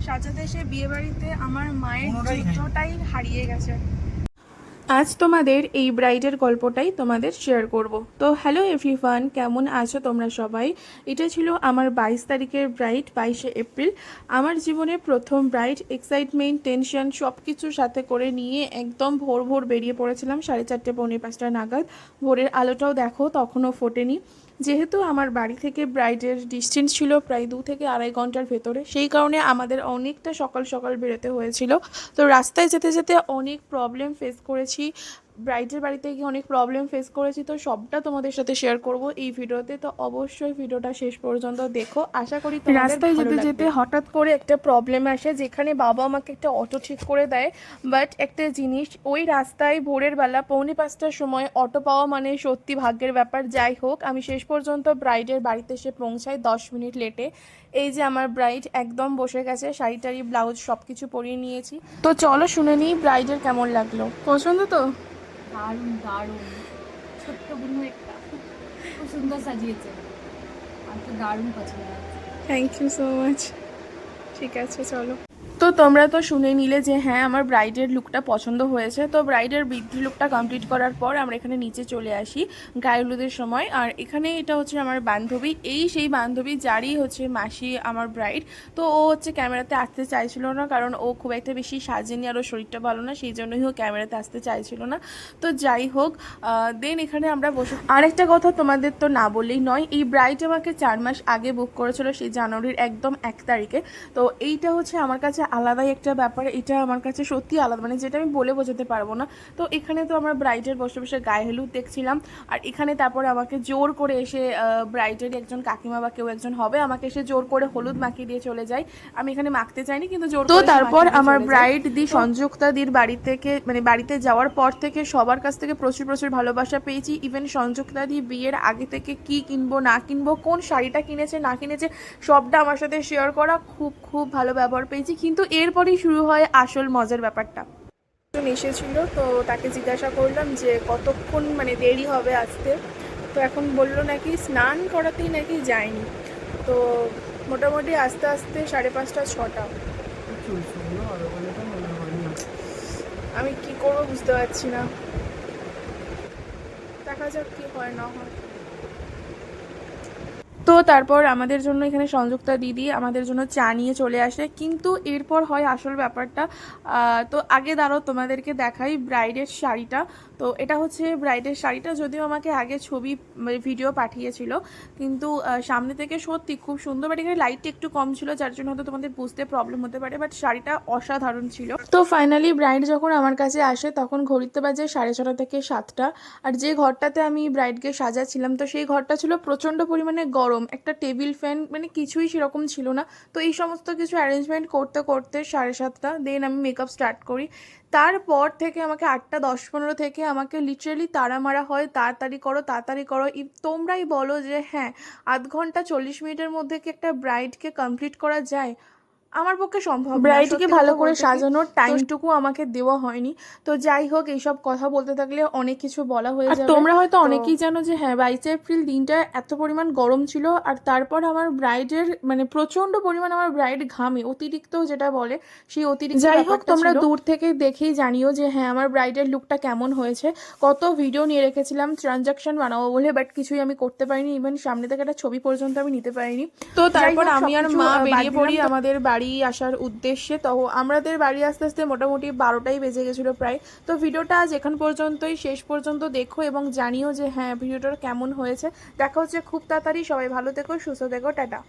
সাজাতে এসে বিয়ে বাড়িতে আমার মায়ের চিত্রটাই হারিয়ে গেছে। আজ তোমাদের এই ব্রাইডের গল্পটাই তোমাদের শেয়ার করব। তো হ্যালো এভরিওয়ান, কেমন আছো তোমরা সবাই? এটা ছিল আমার 22 তারিখের ব্রাইড, 22শে এপ্রিল। আমার জীবনে প্রথম ব্রাইড। এক্সাইটমেন্ট, টেনশন সব কিছুর সাথে করে নিয়ে একদম ভোর ভোর বেরিয়ে পড়েছিলাম 4:30 পৌনে 5টা নাগাদ। ভোরের আলোটাও দেখো তখনও ফোটেনি। যেহেতু আমার বাড়ি থেকে ব্রাইডের ডিস্টেন্স ছিল প্রায় 2 থেকে আড়াই ঘন্টার ভেতরে, সেই কারণে আমাদের অনেকটা সকাল সকাল বেরোতে হয়েছিল। তো রাস্তায় যেতে যেতে অনেক প্রবলেম ফেস করেছি, ব্রাইডের বাড়িতে গিয়ে অনেক প্রবলেম ফেস করেছি। তো সবটা তোমাদের সাথে শেয়ার করব এই ভিডিওতে। তো অবশ্যই ভিডিওটা শেষ পর্যন্ত দেখো, আশা করি তোমাদের রাস্তায় যেতে যেতে হঠাৎ করে একটা প্রবলেম আসে, যেখানে বাবা আমাকে একটা অটো ঠিক করে দেয়। বাট একটা জিনিস, ওই রাস্তায় ভোরের বেলা পৌনে 5টার সময় অটো পাওয়া মানে সত্যি ভাগ্যের ব্যাপার। যাই হোক, আমি শেষ পর্যন্ত ব্রাইডের বাড়িতে এসে পৌঁছাই 10 মিনিট লেটে। এই যে আমার ব্রাইড একদম বসে গেছে, শাড়ি টাড়ি ব্লাউজ সব কিছু পরিয়ে নিয়েছি। তো চলো শুনে নিই ব্রাইডের কেমন লাগলো। পছন্দ তো? দারুণ দারুণ, ছোট্ট বুনু একটা খুব সুন্দর সাজিয়েছে, আর তো দারুণ পছন্দ হয়েছে। Thank you so much. ঠিক আছে চলো। তো তোমরা তো শুনে নিলে যে হ্যাঁ আমার ব্রাইডের লুকটা পছন্দ হয়েছে। তো ব্রাইডের বৃদ্ধি লুকটা কমপ্লিট করার পর আমরা এখানে নিচে চলে আসি গায়ে হলুদের সময়। আর এখানে এটা হচ্ছে আমার বান্ধবী, এই সেই বান্ধবী যারই হচ্ছে মাসি আমার ব্রাইড। তো ও হচ্ছে ক্যামেরাতে আসতে চাইছিল না, কারণ ও খুব একটা বেশি সাজেনি আর ওর শরীরটা ভালো না, সেই জন্যই ও ক্যামেরাতে আসতে চাইছিল না। তো যাই হোক, দেন এখানে আমরা বসে আরেকটা কথা তোমাদের তো না বললেই নয়, এই ব্রাইড আমাকে 4 মাস আগে বুক করেছিল, সেই জানুয়ারির একদম 1 তারিখে। তো এইটা হচ্ছে আমার কাছে আলাদাই একটা ব্যাপার, এটা আমার কাছে সত্যি আলাদা, মানে যেটা আমি বলে বোঝাতে পারবো না। তো এখানে তো আমরা ব্রাইডের বসে বসে গায়ে হলুদ দেখছিলাম। আর এখানে তারপরে আমাকে জোর করে এসে ব্রাইডের একজন কাকিমা বা কেউ একজন হবে, আমাকে এসে জোর করে হলুদ মাখিয়ে দিয়ে চলে যায়। আমি এখানে মাখতে চাইনি, কিন্তু জোর করে তারপর আমার ব্রাইড দি সংযুক্তা দির বাড়ি থেকে, মানে বাড়িতে যাওয়ার পর থেকে সবার কাছ থেকে প্রচুর প্রচুর ভালোবাসা পেয়েছি। ইভেন সংযুক্তা দি বিয়ের আগে থেকে কি কিনবো না কিনবো, কোন শাড়িটা কিনেছে না কিনেছে, সবটা আমার সাথে শেয়ার করা, খুব খুব ভালো ব্যবহার পেয়েছি। কিন্তু এরপরেই শুরু হয় আসল মজার ব্যাপারটা। এসেছিল, তো তাকে জিজ্ঞাসা করলাম যে কতক্ষণ মানে দেরি হবে আসতে। তো এখন বললো নাকি স্নান করাতেই নাকি যায়নি। তো মোটামুটি আস্তে আস্তে 5:30 6টা। আমি কি করবো বুঝতে পারছি না, দেখা যাক কি হয় না হয়। তো তারপর আমাদের জন্য এখানে সংযুক্তা দিদি আমাদের জন্য চা নিয়ে চলে আসে, কিন্তু এরপর হয় আসল ব্যাপারটা। তো আগে দাঁড়ো তোমাদেরকে দেখাই ব্রাইডের শাড়িটা। তো এটা হচ্ছে ব্রাইডের শাড়িটা, যদিও আমাকে আগে ছবি ভিডিও পাঠিয়েছিল, কিন্তু সামনে থেকে সত্যি খুব সুন্দর। বাট এখানে লাইটটা একটু কম ছিল, যার জন্য হয়তো তোমাদের বুঝতে প্রবলেম হতে পারে, বাট শাড়িটা অসাধারণ ছিল। তো ফাইনালি ব্রাইড যখন আমার কাছে আসে তখন ঘড়িতে বাজে 6:30 থেকে 7টা। আর যে ঘরটাতে আমি ব্রাইডকে সাজাচ্ছিলাম, তো সেই ঘরটা ছিল প্রচণ্ড পরিমাণে গরম, একটা টেবিল ফ্যান মানে কিছুই সেরকম ছিল না। তো এই সমস্ত কিছু অ্যারেঞ্জমেন্ট করতে করতে 7:30, দেন আমি মেকআপ স্টার্ট করি। তারপর থেকে আমাকে 8:10-15 থেকে আমাকে লিটারেলি তাড়া মারা হয়, তাড়াতাড়ি করো তাড়াতাড়ি করো। তোমরাই বলো যে হ্যাঁ, আধ ঘন্টা 40 মিনিটের মধ্যে কি একটা ব্রাইডকে কমপ্লিট করা যায়? আমার পক্ষে সম্ভব না। ব্রাইডকে ভালো করে সাজানোর টাইমটুকু আমাকে দেওয়া হয়নি। তো যাই হোক, এইসব কথা বলতে থাকলে অনেক কিছু বলা হয়ে যাবে। তোমরা হয়তো অনেকেই জানো যে হ্যাঁ 22 এপ্রিল দিনটা এত পরিমাণ গরম ছিল। আর তারপর আমার ব্রাইডের মানে প্রচণ্ড পরিমাণ আমার ব্রাইড ঘামে, অতিরিক্ত যেটা বলে সেই অতিরিক্ত। যাই হোক, তোমরা দূর থেকে দেখেই জানিও যে হ্যাঁ আমার ব্রাইডের লুকটা কেমন হয়েছে। কত ভিডিও নিয়ে রেখেছিলাম ট্রানজাকশন বানাবো বলে, বাট কিছুই আমি করতে পারিনি। ইভেন সামনে থেকে একটা ছবি পর্যন্ত আমি নিতে পারিনি। তো তারপর আমি আর মা বেরিয়ে পড়ি আমাদের বাড়ি আসার উদ্দেশ্যে। তো আমাদের বাড়ি আস্তে আস্তে মোটামুটি 12টাই বেজে গেছিলো প্রায়। তো ভিডিওটা আজ এখান পর্যন্তই, শেষ পর্যন্ত দেখো এবং জানিও যে হ্যাঁ ভিডিওটা কেমন হয়েছে। দেখা হচ্ছে খুব তাড়াতাড়ি, সবাই ভালো থেকো, সুস্থ থেকো, টাটা।